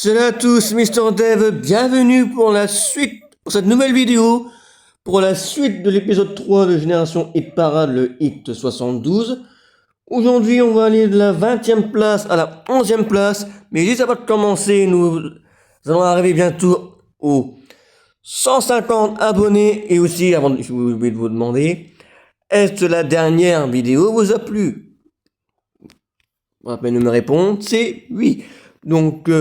Salut à tous, Mister Dev, bienvenue pour la suite, pour cette nouvelle vidéo, pour la suite de l'épisode 3 de Génération Hit Parade, le Hit 72. Aujourd'hui, on va aller de la 20e place à la 11e place, mais juste avant de commencer, nous allons arriver bientôt aux 150 abonnés, et aussi, avant de vous demander, est-ce que la dernière vidéo vous a plu? Vous pouvez me répondre, c'est oui. Donc,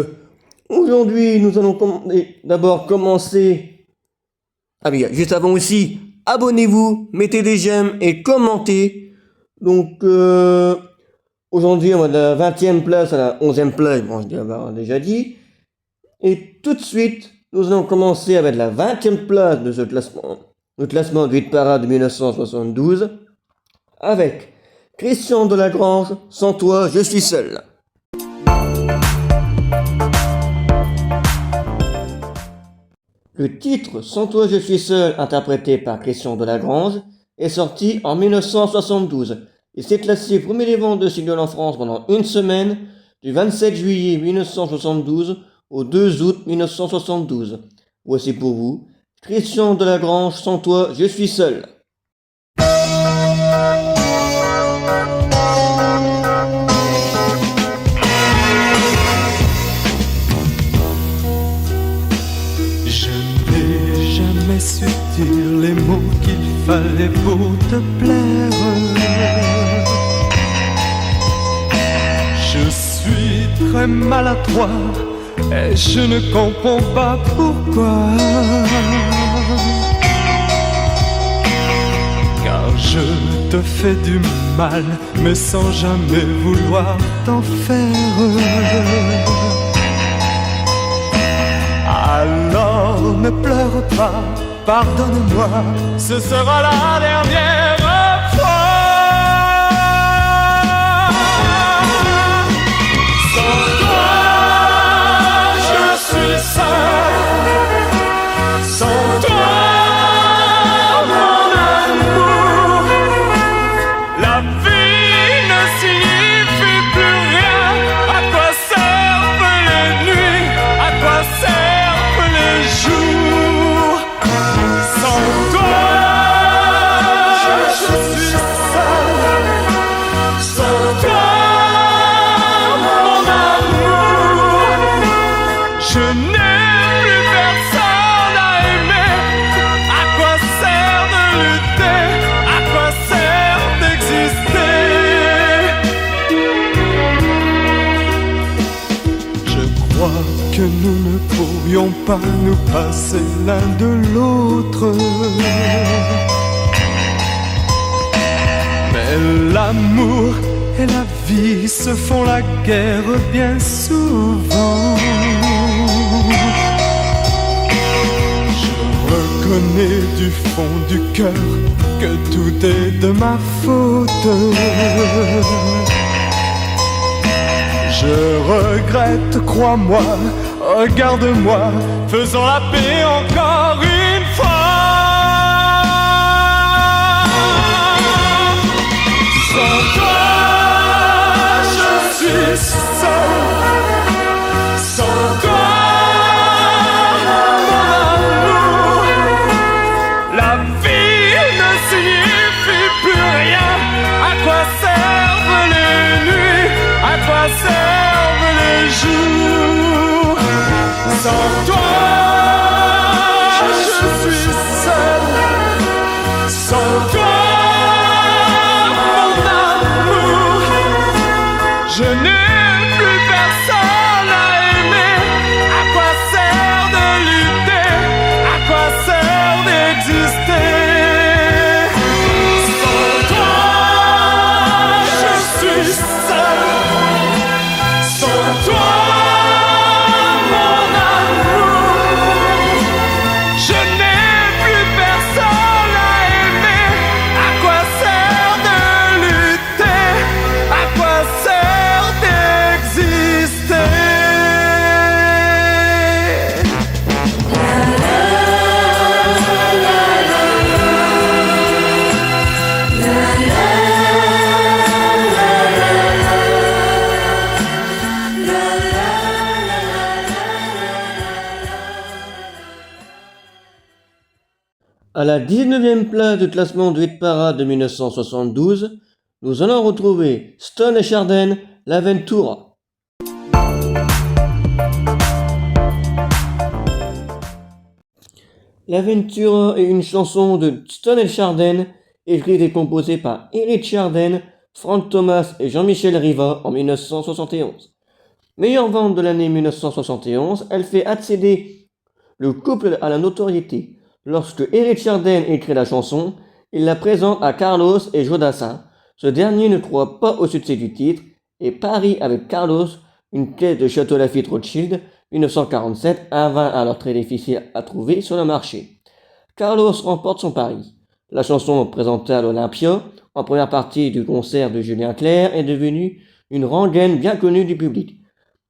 aujourd'hui, nous allons d'abord commencer. Ah oui, juste avant aussi, abonnez-vous, mettez des j'aime et commentez. Donc, aujourd'hui, on va de la 20e place à la 11e place, bon, je l'ai déjà dit. Et tout de suite, nous allons commencer avec la 20e place de ce classement, le classement du Hit Parade de 1972, avec Christian Delagrange, Sans toi, je suis seul. Le titre Sans toi je suis seul, interprété par Christian Delagrange, est sorti en 1972 et s'est classé premier des ventes de singles en France pendant une semaine, du 27 juillet 1972 au 2 août 1972. Voici pour vous Christian Delagrange, Sans toi je suis seul. Su dire les mots qu'il fallait pour te plaire. Je suis très maladroit et je ne comprends pas pourquoi. Car je te fais du mal, mais sans jamais vouloir t'en faire. Alors ne pleure pas, pardonne-moi, ce sera la dernière fois. Sans toi, je suis seul. Sans toi, mon amour, la vie ne signifie plus rien. À quoi servent les nuits? À quoi servent les jours? Sans toi, je suis seul. Sans toi, mon amour, je n'ai plus personne à aimer. À quoi sert de lutter? À quoi sert d'exister? Je crois que nous ne pourrions pas nous passer l'un de l'autre. Mais l'amour et la vie se font la guerre bien souvent. Je reconnais du fond du cœur que tout est de ma faute. Je regrette, crois-moi, regarde-moi, faisons la paix encore une fois. Sans toi, je suis seul. Sans toi, mon amour, la vie ne signifie plus rien. À quoi servent les nuits? À quoi servent les jours? Sans toi, je À la 19e place du classement du hit parade de 1972, nous allons retrouver Stone et Chardin, l'Aventura. L'Aventura est une chanson de Stone et Chardin, écrite et composée par Eric Chardin, Frank Thomas et Jean-Michel Riva en 1971. Meilleure vente de l'année 1971, elle fait accéder le couple à la notoriété. Lorsque Eric Chardin écrit la chanson, il la présente à Carlos et Jodassin. Ce dernier ne croit pas au succès du titre et parie avec Carlos une caisse de Château Lafite Rothschild 1947, un vin alors très difficile à trouver sur le marché. Carlos remporte son pari. La chanson présentée à l'Olympia, en première partie du concert de Julien Clerc, est devenue une rengaine bien connue du public.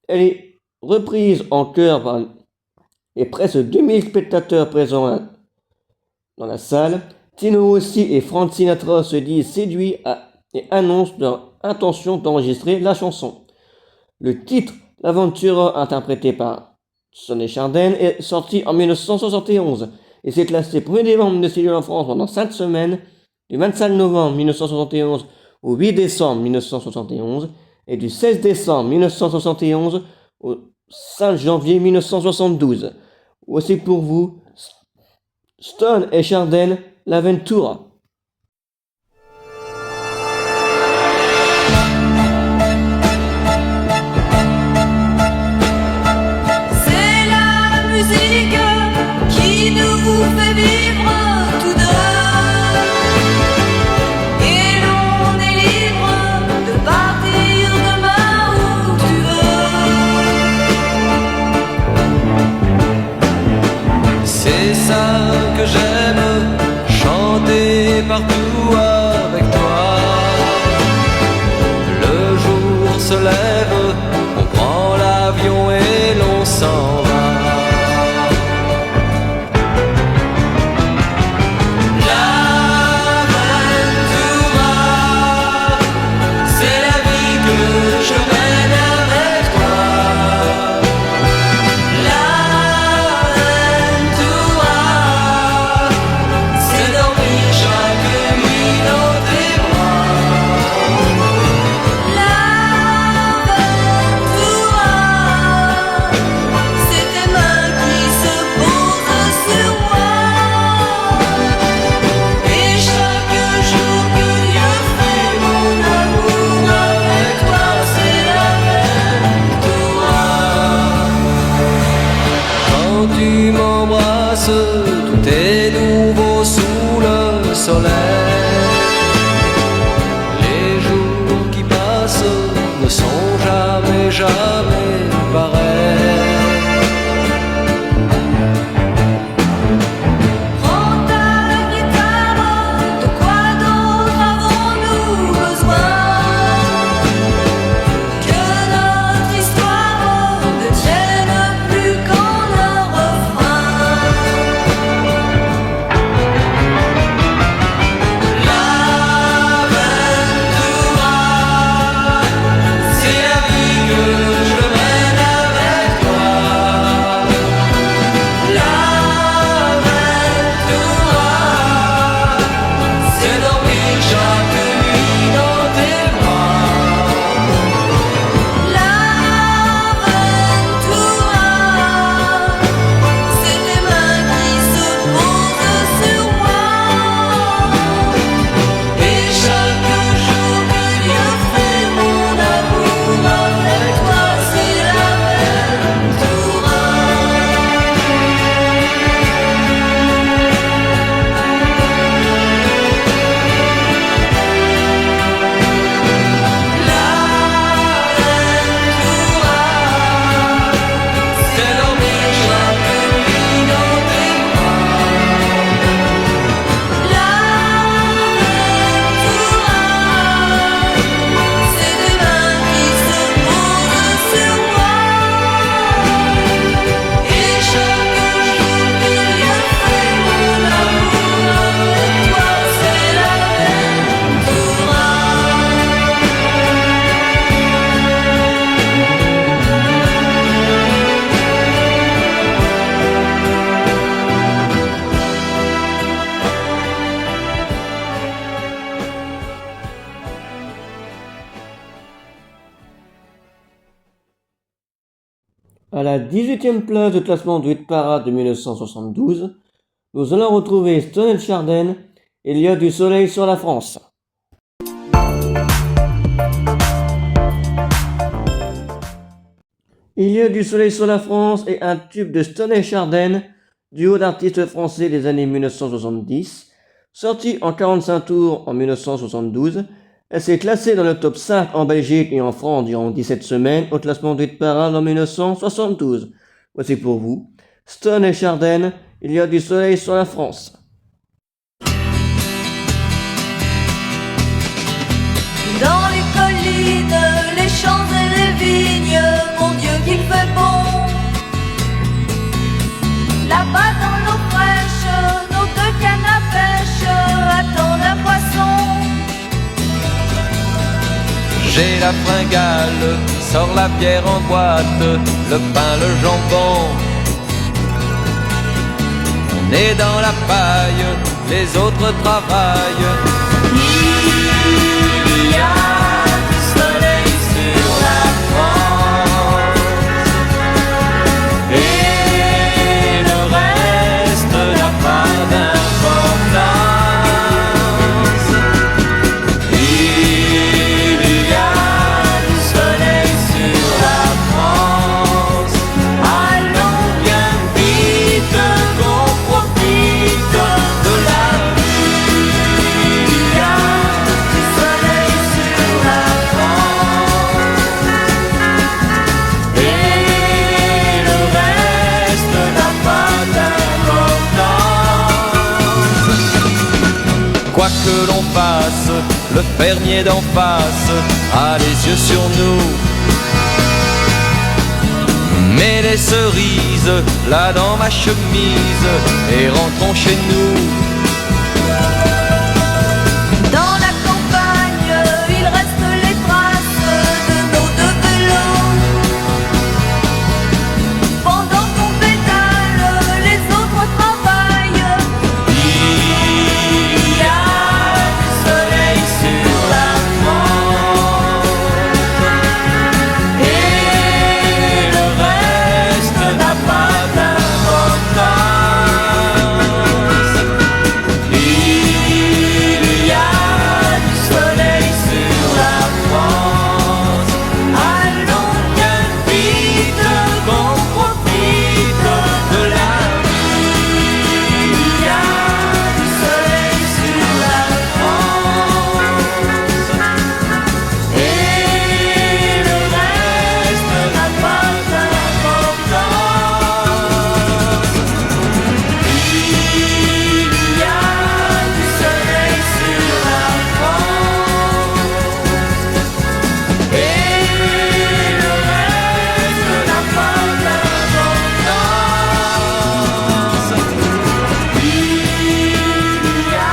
Elle est reprise en chœur par les presque 2000 spectateurs présents dans la salle. Tino Rossi et Frank Sinatra se disent séduits et annoncent leur intention d'enregistrer la chanson. Le titre L'Aventura, interprété par Stone et Chardin, est sorti en 1971 et s'est classé premier des ventes de CD en France pendant 5 semaines, du 25 novembre 1971 au 8 décembre 1971 et du 16 décembre 1971 au 5 janvier 1972. Voici pour vous Stone et Chardin, l'Aventura. C'est la musique qui nous fait vivre tous deux, et l'on est libre de partir demain où tu veux. C'est ça que j'aime, chanter partout avec toi. Le jour se lève, on prend l'avion et l'on s'en va. L'Aventura, c'est la vie que je mène avec toi. L'Aventura, c'est dormir chaque nuit dans tes bras. L'Aventura, c'est tes mains qui se posent sur moi, et chaque jour que Dieu fait mon amour avec toi, c'est l'Aventura. Quand tu m'embrasses, tout est nouveau sous le soleil. Les jours qui passent ne sont jamais, jamais pareils. Prends ta guitare, de quoi d'autre avons-nous besoin? Que notre histoire ne tienne plus qu'en un refrain. la 18e place du classement du hit parade de 1972, nous allons retrouver Stone Chardin, Il y a du soleil sur la France. Il y a du soleil sur la France est un tube de Stone Chardin, duo d'artistes français des années 1970, sorti en 45 tours en 1972. Elle s'est classée dans le top 5 en Belgique et en France durant 17 semaines au classement du hit parade en 1972. Voici pour vous, Stone Chardin, Il y a du soleil sur la France. Dans les collines, les champs et les vignes, mon Dieu qu'il fait bon. Là-bas dans l'eau fraîche, nos deux cannes à pêche attendent un poisson. J'ai la fringale, sors la bière en boîte, le pain, le jambon. On est dans la paille, les autres travaillent. Il y a du soleil sur la France Et le reste n'a pas d'importance. Il y a du soleil sur la France. Allons Bien vite qu'on profite de la vie. Il y a du soleil sur la France Et le reste n'a pas d'importance. Quoi que l'on fasse, le fermier d'en face a les yeux sur nous. Mets les cerises là dans ma chemise et rentrons chez nous. Dans la campagne, il reste les traces de nos deux vélos. Pendant qu'on pédale, les autres travaillent. Il y a du soleil sur la France Et le reste n'a pas d'importance. Il y a du soleil sur la France. Allons Bien vite qu'on profite de la vie. il y a du soleil sur la France Et le reste n'a pas d'importance. Il y a du soleil sur la France Et le reste n'a pas d'importance. Il y a du soleil sur la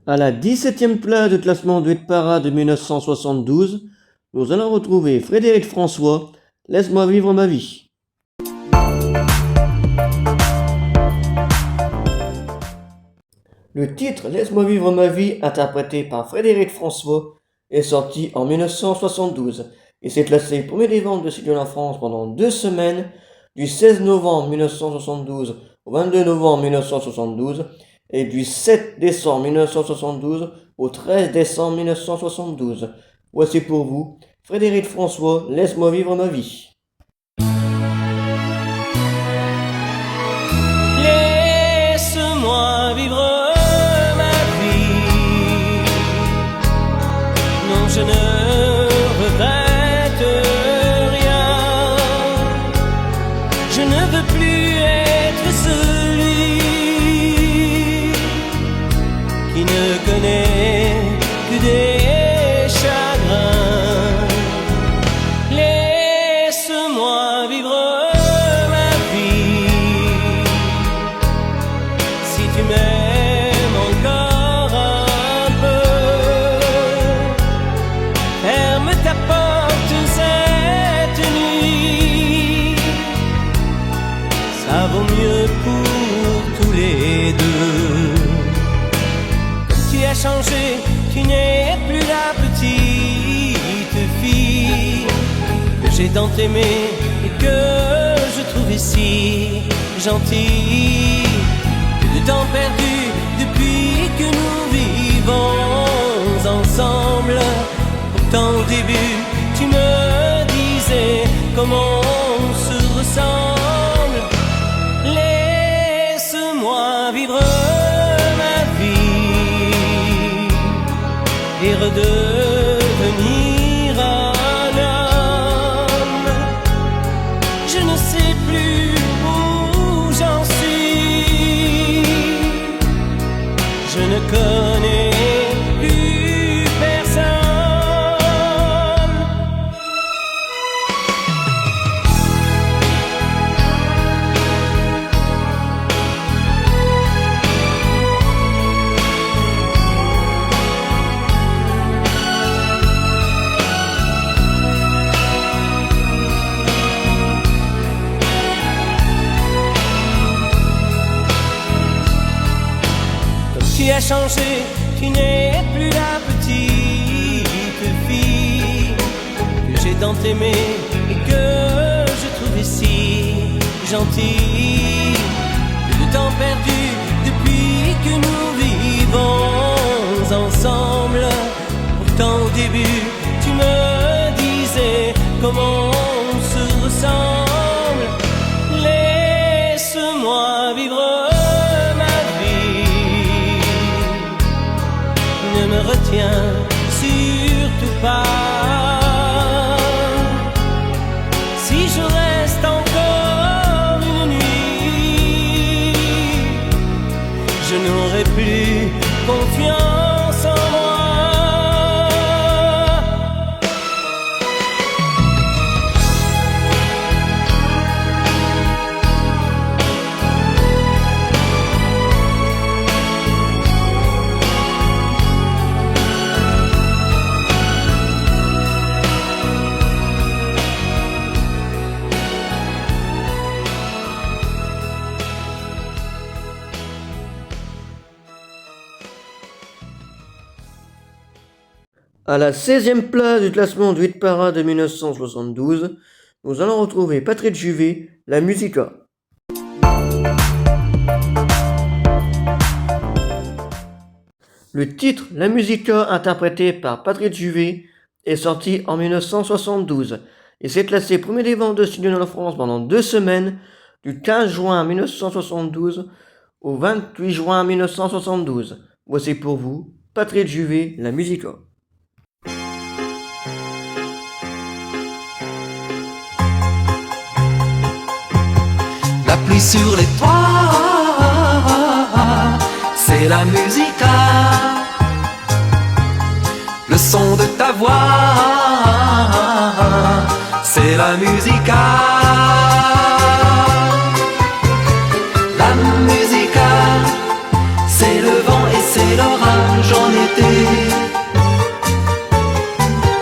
À la 17e place du classement du hit parade de 1972, nous allons retrouver Frédéric François, Laisse-moi vivre ma vie. Le titre Laisse-moi vivre ma vie, interprété par Frédéric François, est sorti en 1972 et s'est classé premier des ventes de CD en France pendant 2 semaines, du 16 novembre 1972 au 22 novembre 1972 et du 7 décembre 1972 au 13 décembre 1972. Voici pour vous, Frédéric François, Laisse-moi vivre ma vie. Laisse-moi vivre ma vie. Non, je ne regrette rien. Je ne veux plus être celui qui ne connaît que des chagrins. Laisse-moi vivre ma vie. Si tu m'aimes encore un peu, ferme ta porte cette nuit. Ça vaut mieux pour tous les deux. as changé, tu n'es plus la petite fille que j'ai tant aimée et que je trouvais si gentille. Plus de temps perdu depuis que nous vivons ensemble. Pourtant au début tu me disais comment on se ressemble. Laisse-moi vivre ma vie et redevenir un homme. Je ne sais plus où j'en suis. Je ne connais plus personne. Tu as changé, tu n'es plus la petite fille que j'ai tant aimée et que je trouvais si gentille. Plus de temps perdu depuis que nous vivons ensemble. Pourtant au début tu me disais comment on se ressemble. Laisse-moi vivre ma vie, ne me retiens surtout pas. Si je reste encore une nuit, je n'aurai plus confiance en moi. À la 16e place du classement du hit parade de 1972, nous allons retrouver Patrick Juvet, La Musica. Le titre La Musica, interprété par Patrick Juvet, est sorti en 1972 et s'est classé premier des ventes de studio en France pendant 2 semaines, du 15 juin 1972 au 28 juin 1972. Voici pour vous Patrick Juvet, La Musica. La pluie sur les toits, c'est la musica. Le son de ta voix, c'est la musica. La musica, c'est le vent et c'est l'orage en été.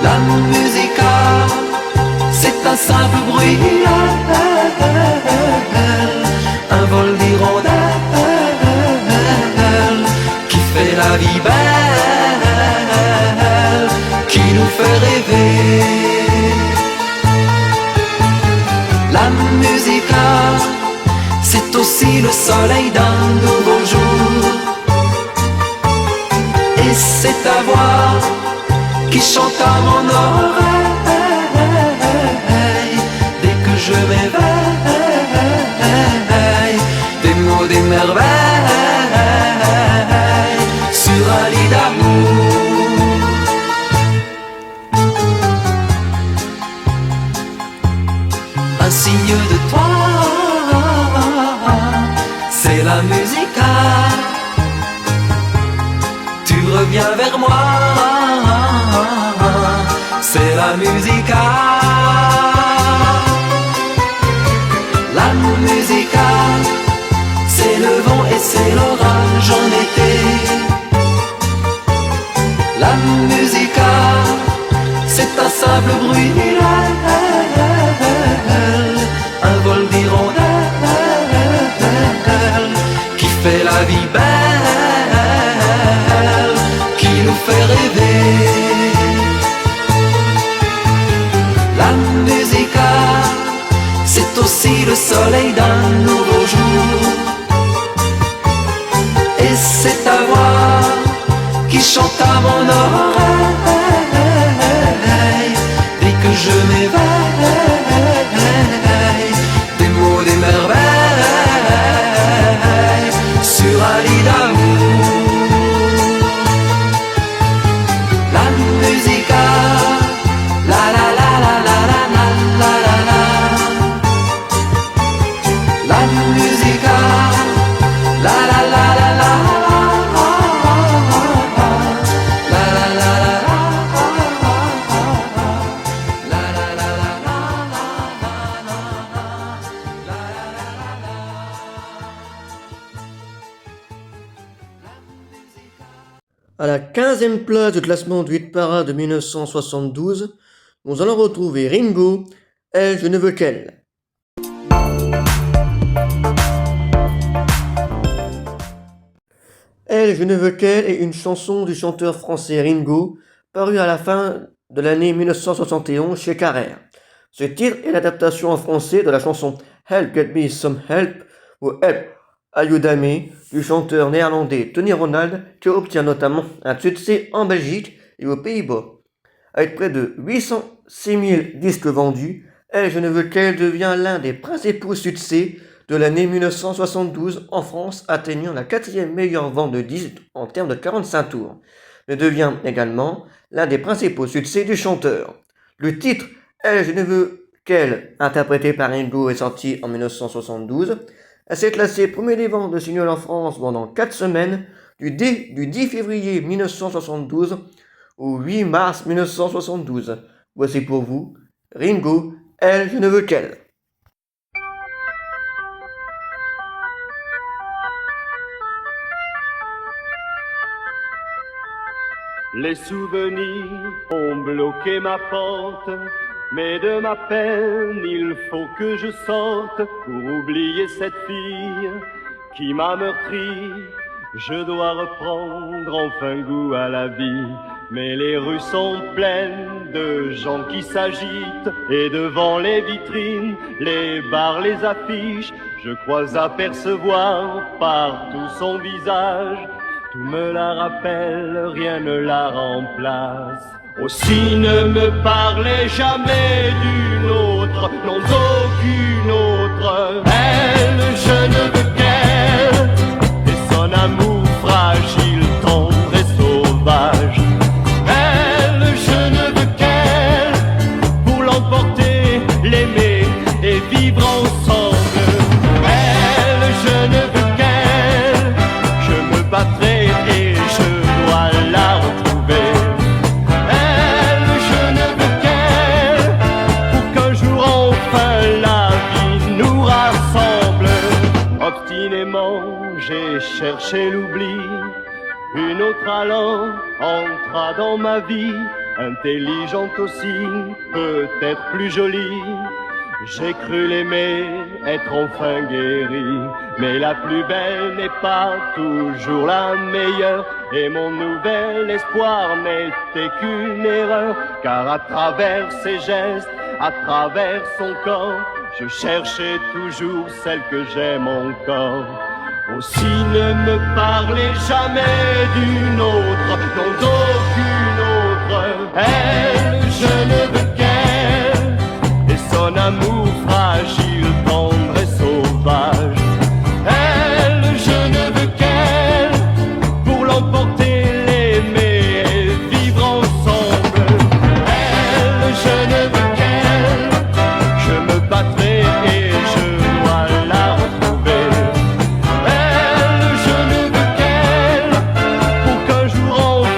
La musica, c'est un simple bruit, un vol d'hirondelles qui fait la vie belle, qui nous fait rêver. La musica, c'est aussi le soleil d'un nouveau jour, et c'est ta voix qui chante à mon oreille dès que je m'éveille. Des mots, des merveilles sur un lit d'amour. Un signe de toi, c'est la musica. Tu reviens vers moi, c'est la musica. La musica, c'est le vent et c'est l'orage en été. La musica, c'est un simple bruit, un vol d'hirondelles qui fait la vie belle, fait rêver. La musica, c'est aussi le soleil d'un nouveau jour. Et c'est ta voix qui chante à mon oreille. Dès que je m'éveille, des mots, des merveilles sur un lit d'amour. La musica, la la la la la la la la la la. La musica, la la la la la. À la 15e place du classement du hit parade de 1972, nous allons retrouver Ringo, Elle, je ne veux qu'elle. Elle, je ne veux qu'elle est une chanson du chanteur français Ringo, parue à la fin de l'année 1971 chez Carrère. Ce titre est l'adaptation en français de la chanson Help Get Me Some Help ou Help Ayúdame du chanteur néerlandais Tony Ronald, qui obtient notamment un succès en Belgique et aux Pays-Bas. Avec près de 806 000 disques vendus, Elle, je ne veux qu'elle devient l'un des principaux succès de l'année 1972 en France, atteignant la 4e meilleure vente de disques en termes de 45 tours, mais devient également l'un des principaux succès du chanteur. Le titre Elle, je ne veux qu'elle, interprété par Ringo, est sorti en 1972. Elle s'est classée premier des ventes de singles en France pendant 4 semaines, du 10 février 1972 au 8 mars 1972. Voici pour vous, Ringo, Elle, je ne veux qu'elle. Les souvenirs ont bloqué ma porte, mais de ma peine il faut que je sorte pour oublier cette fille qui m'a meurtri. Je dois reprendre enfin goût à la vie, mais les rues sont pleines de gens qui s'agitent, et devant les vitrines, les bars, les affiches, je crois apercevoir partout son visage. Tout me la rappelle, rien ne la remplace. Aussi ne me parlez jamais d'une autre, non d'aucune autre. Elle, je ne veux qu'elle, et son amour fragile, tendre et sauvage. Elle, je ne veux qu'elle, pour l'emporter, l'aimer et vivre ensemble. Elle, je ne veux qu'elle, je me battrai. J'ai cherché l'oubli, une autre allant entra dans ma vie, intelligente aussi, peut-être plus jolie. J'ai cru l'aimer, être enfin guéri, mais la plus belle n'est pas toujours la meilleure, et mon nouvel espoir n'était qu'une erreur, car à travers ses gestes, à travers son corps, je cherchais toujours celle que j'aime encore. Aussi ne me parlez jamais d'une autre, non d'aucune autre. Elle, je ne veux qu'elle, et son amour fragile, tendre et sauvage. Elle, je ne veux qu'elle, pour l'emporter, l'aimer et vivre ensemble. Elle, je ne veux qu'elle, je me battrai et je dois la retrouver. Elle, je ne veux qu'elle, pour qu'un jour enfin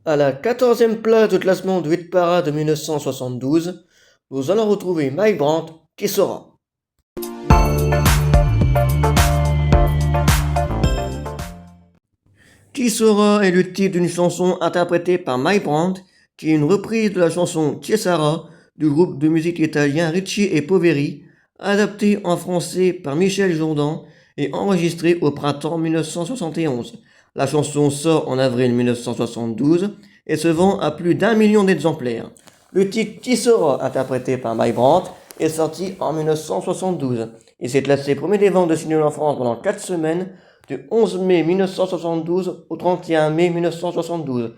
À la 14e place du classement du hit parade de 1972, nous allons retrouver Mike Brandt, Qui sera. Qui sera est le titre d'une chanson interprétée par Mike Brandt, qui est une reprise de la chanson Chiesara du groupe de musique italien Ricci e Poveri, adaptée en français par Michel Jourdan et enregistrée au printemps 1971. La chanson sort en avril 1972 et se vend à plus d'1 million d'exemplaires. Le titre Qui sera, interprété par Mike Brandt, est sorti en 1972. Il s'est classé premier des ventes de singles en France pendant 4 semaines, du 11 mai 1972 au 31 mai 1972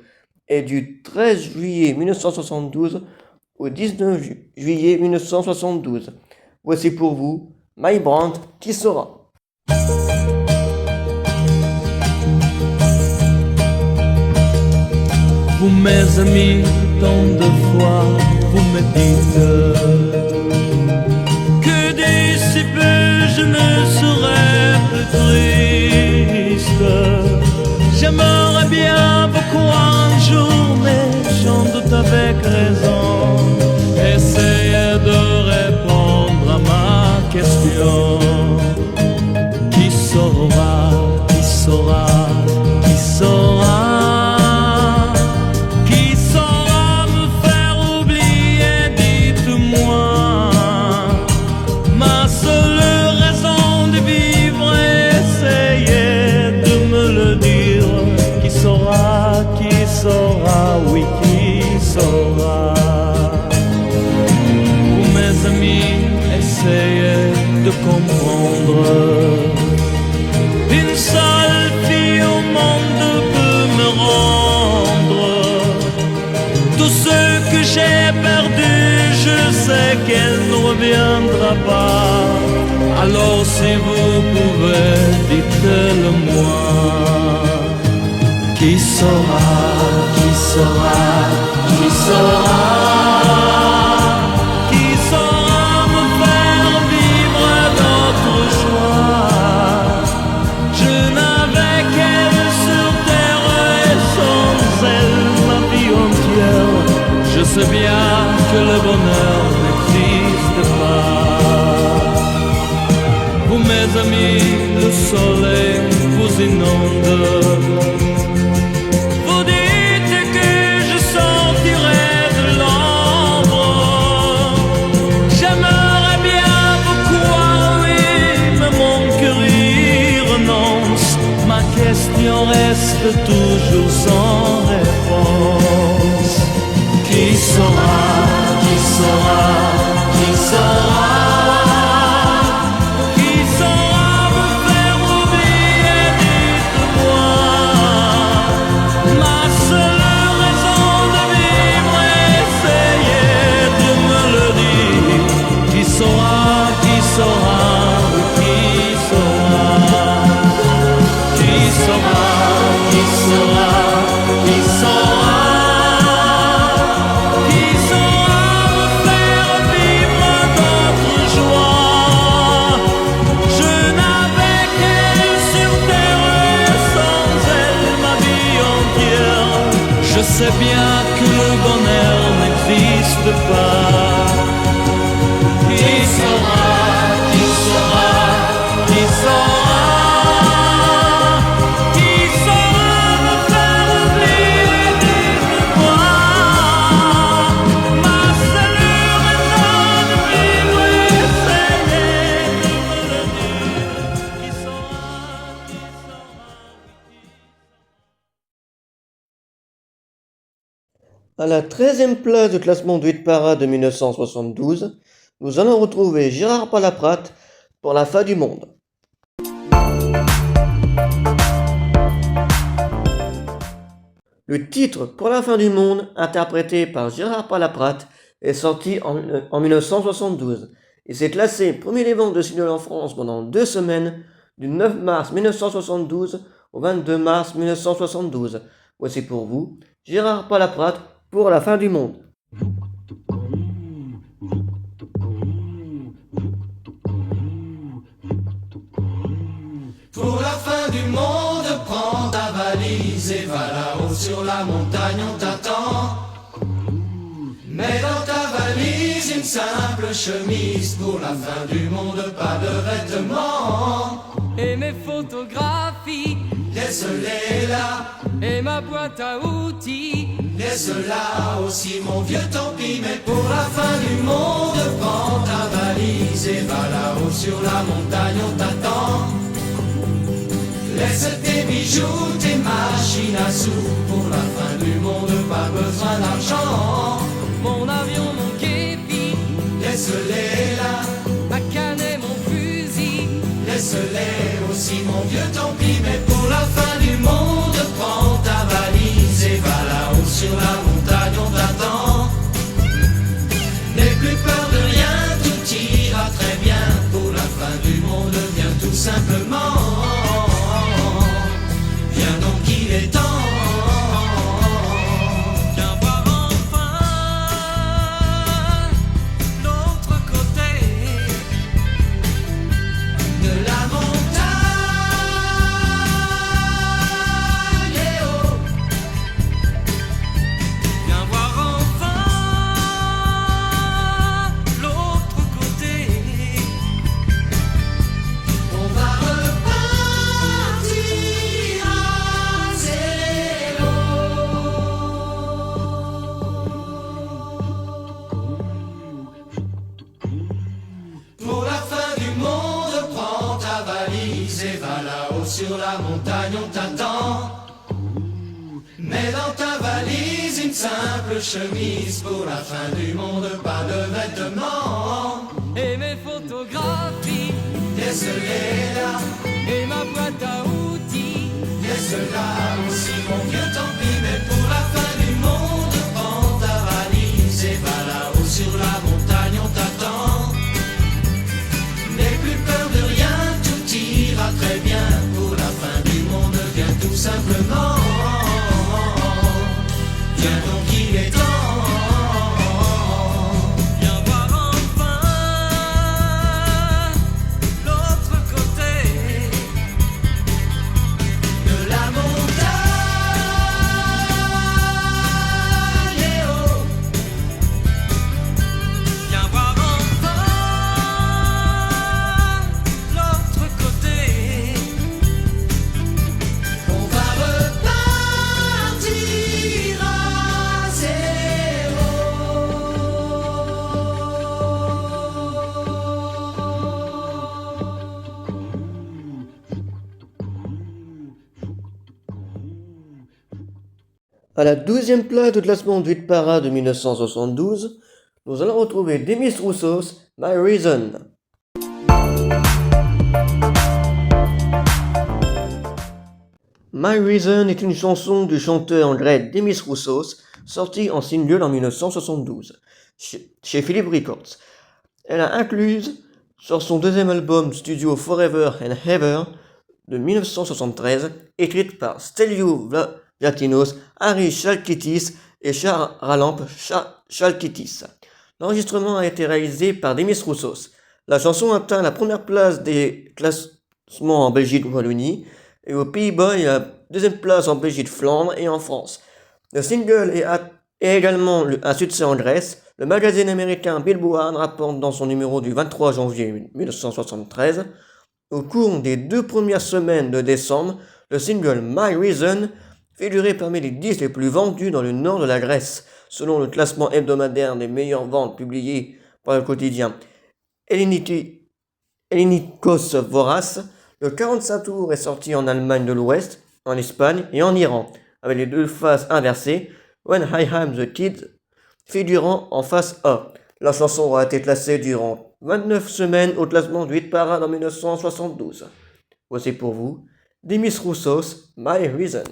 et du 13 juillet 1972 au 19 juillet 1972. Voici pour vous Mike Brandt, Qui sera. Vous mes amis, tant de fois vous me dites que d'ici peu je ne serai plus triste. J'aimerais bien vous croire un jour, mais j'en doute avec raison. Essayez de répondre à ma question. Qui saura, qui saura, qui saura? Oui, qui saura? Vous mes amis, essayez de comprendre. Une seule fille au monde peut me rendre tout ce que j'ai perdu. Je sais qu'elle ne reviendra pas. Alors si vous pouvez, dites-le moi. Qui saura, qui saura, qui saura? Qui saura me faire vivre d'autres joies? Je n'avais qu'elle sur terre et sans elle ma vie entière. Je sais bien que le bonheur n'existe pas. Vous mes amis, le soleil vous inonde. Reste toujours sans réponse. Qui saura, qui saura, qui saura? Qui saura me faire oublier, dites-moi. Ma seule raison de vivre, essayez de me le dire. Qui saura, qui saura, qui saura? Qui saura? Qui saura, qui saura, qui saura me faire vivre d'autres joies? Je n'avais qu'elle sur terre et sans elle ma vie entière. Je sais bien que le bonheur n'existe pas. Qui saura, qui saura, qui saura? À la 13e place du classement du hit parade de 1972, nous allons retrouver Gérard Palaprate pour La fin du monde. Le titre Pour la fin du monde, interprété par Gérard Palaprate, est sorti en 1972. Il s'est classé premier des ventes de singles en France pendant 2 semaines, du 9 mars 1972 au 22 mars 1972. Voici pour vous Gérard Palaprate pour La fin du monde. Pour la fin du monde, prends ta valise et va là-haut sur la montagne. montagne on t'attend. Mets dans ta valise une simple chemise, pour la fin du monde pas de vêtements. Et mes photographies, Laisse-les là, et ma boîte à outils. laisse-la aussi mon vieux tant pis. Mais pour la fin du monde, prends ta valise et va là-haut sur la montagne on t'attend. Laisse tes bijoux, tes machines à sous, pour la fin du monde pas besoin d'argent. Mon avion, mon képi, Laisse-les là, ma canne et mon fusil. laisse-les aussi mon vieux tant pis. Mais pour la fin du monde, prends ta valise et va là-haut sur la montagne on t'attend. N'aie plus peur de rien, tout ira très bien. Pour la fin du monde, viens tout simplement. Viens donc il est temps. Viens voir enfin l'autre côté De la montagne, eh oh. Viens voir enfin l'autre côté. On va repartir à zéro. Pour la fin du monde, prends ta valise et va là-haut sur la montagne on t'attend. Mets dans ta valise une simple chemise, pour la fin du monde pas de vêtements. Et mes photographies, Laisse-les là, et ma boîte à outils. laisse-la aussi mon vieux tant pis. Mais pour la fin du monde, prends ta valise et va là-haut sur la montagne on t'attend. N'aie plus peur de rien, tout ira très bien. Pour la fin du monde, viens tout simplement. Viens donc il est temps. Viens voir enfin l'autre côté De la montagne, eh oh. Viens voir enfin l'autre côté. On va repartir à zéro. À la 12e place du classement du hit parade de 1972, nous allons retrouver Demis Roussos, My Reason. My Reason est une chanson du chanteur anglais Demis Roussos, sortie en single en 1972, chez Philippe Records. Elle a incluse sur son deuxième album studio Forever and Ever de 1973, écrite par Stelio Vlatinos, Harry Chalkitis et Charles Ralamp Chalkitis. L'enregistrement a été réalisé par Demis Roussos. La chanson atteint la première place des classements en Belgique, au Royaume-Uni, et aux Pays-Bas, et la deuxième place en Belgique, Flandre et en France. Le single est également un succès en Grèce. Le magazine américain Billboard rapporte dans son numéro du 23 janvier 1973, au cours des 2 premières semaines de décembre, le single My Reason figurait parmi les 10 les plus vendus dans le nord de la Grèce, selon le classement hebdomadaire des meilleures ventes publié par le quotidien Ellinikos Voras. Le 45 tours est sorti en Allemagne de l'Ouest, en Espagne et en Iran, avec les deux faces inversées, When I Am the Kid figurant en face A. La chanson a été classée durant 29 semaines au classement du hit parade en 1972. Voici pour vous Demis Roussos, My Reason.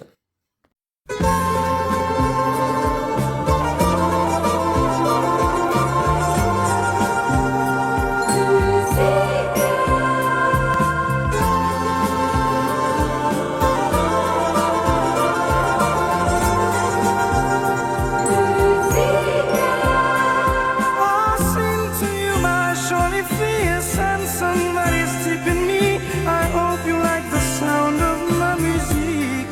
I sing to you my surely fierce and somebody's tipping me. I hope you like the sound of my music.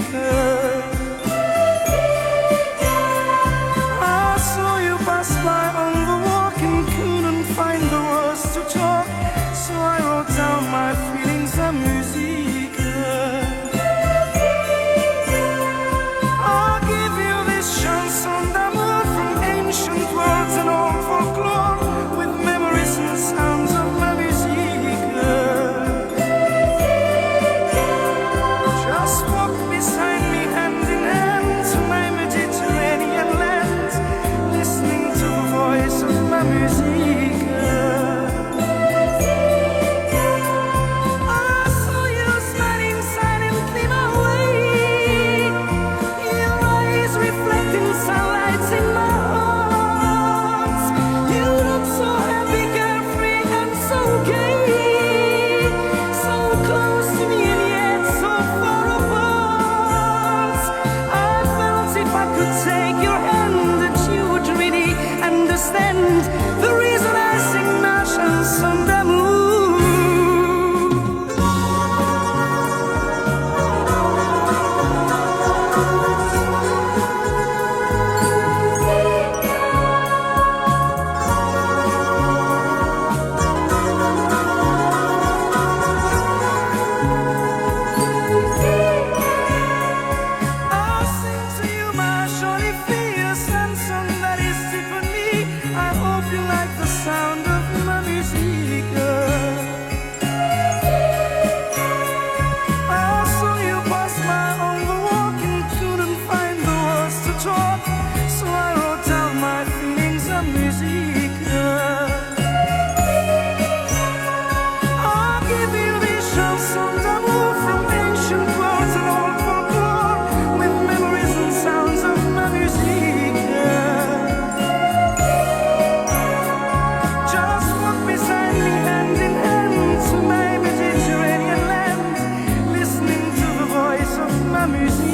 la musique.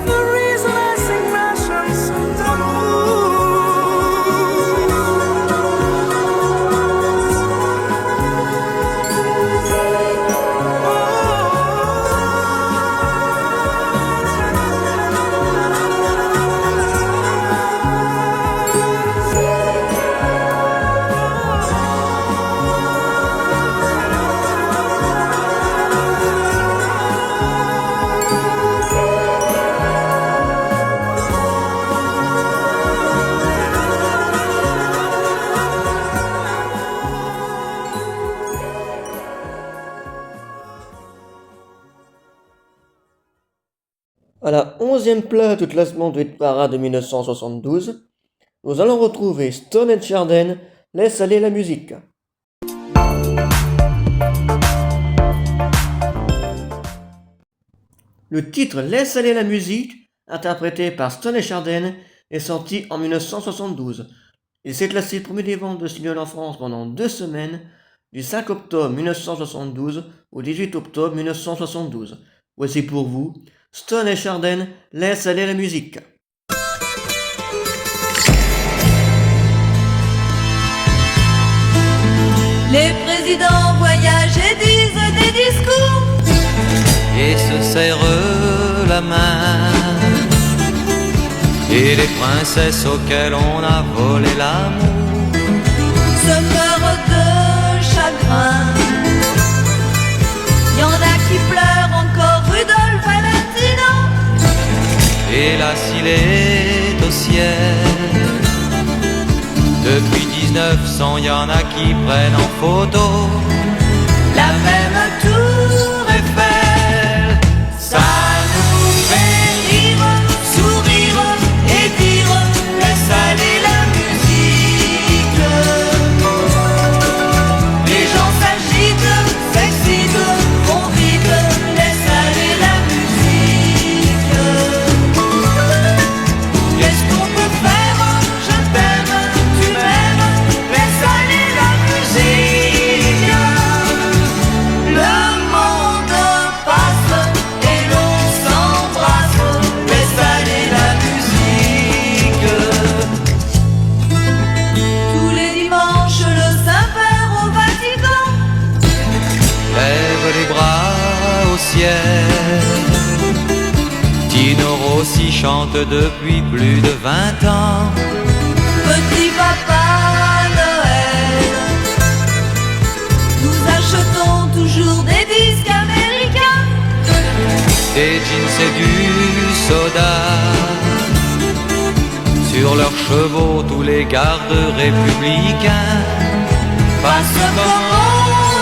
The reason I sing my chansons À la 11e place du classement du hit parade de 1972, nous allons retrouver Stone et Chardin, Laisse aller la musique. Le titre Laisse aller la musique, interprété par Stone et Chardin, est sorti en 1972. Il s'est classé premier des ventes de singles en France pendant 2 semaines, du 5 octobre 1972 au 18 octobre 1972. Voici pour vous Stone et Chardin, Laisse aller la musique. Les présidents voyagent et disent des discours et se serrent la main. Et les princesses auxquelles on a volé l'amour se meurent de chagrin. Y en a qui pleurent encore Rudolph Valentino. Et là s'il est au ciel. Depuis 1900, y en a qui prennent en photo la même tour Eiffel. Ça nous fait rire, sourire et dire laisse aller la musique. Les gens s'agitent, s'excitent, vont vite, laisse aller la musique. Qu'est-ce qu'on peut faire? Je t'aime, tu m'aimes, laisse aller la musique. Le monde passe et l'on s'embrasse, laisse aller la musique. Tous les dimanches, le Saint-Père au Vatican lève les bras au ciel. Tino Rossi chante depuis plus de 20 ans. Petit Papa Noël, nous achetons toujours des disques américains. Des jeans et du soda. Sur leurs chevaux tous les gardes républicains Parce comme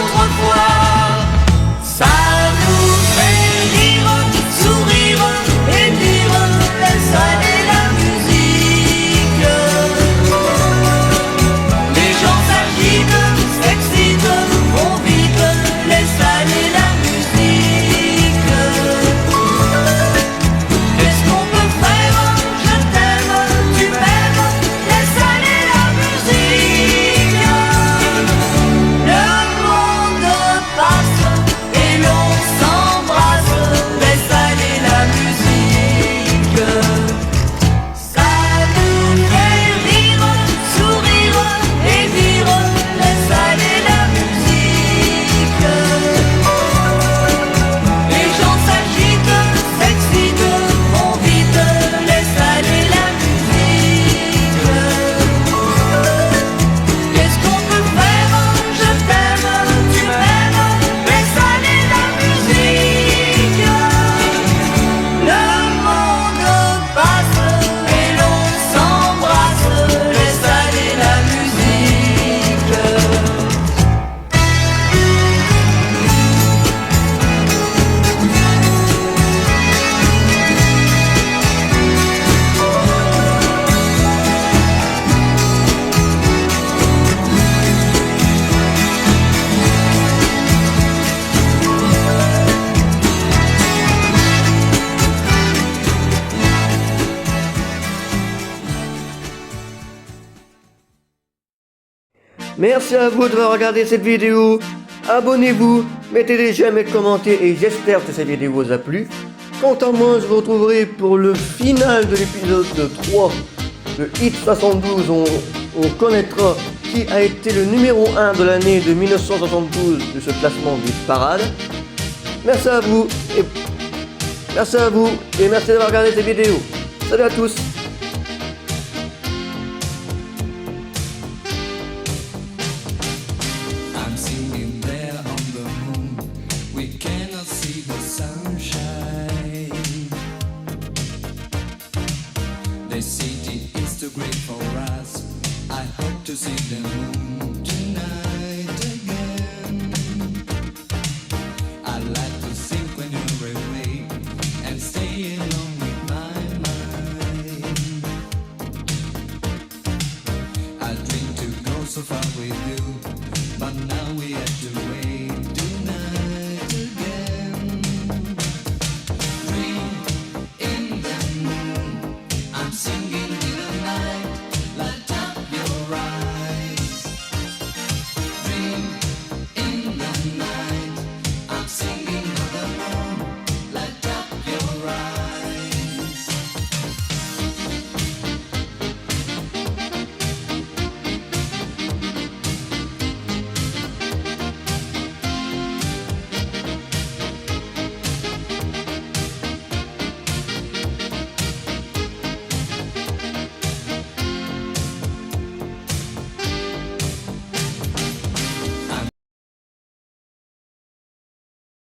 autrefois, ça nous fait rire, sourire et dire laisse aller la musique. Les gens s'agitent, s'excitent, vont vite, laisse aller la musique. Qu'est-ce qu'on peut faire? Je t'aime, tu m'aimes, laisse aller la musique. Le Merci à vous d'avoir regardé cette vidéo. Abonnez-vous, mettez des j'aime et commentez et j'espère que cette vidéo vous a plu. Quant à moi, je vous retrouverai pour le final de l'épisode 3 de Hit 72. On connaîtra qui a été le numéro 1 de l'année de 1972 de ce classement du parade. Merci à vous et merci d'avoir regardé cette vidéo. Salut à tous. I'm singing there on the moon. We cannot see the sunshine. The city is too great for us. I hope to see the moon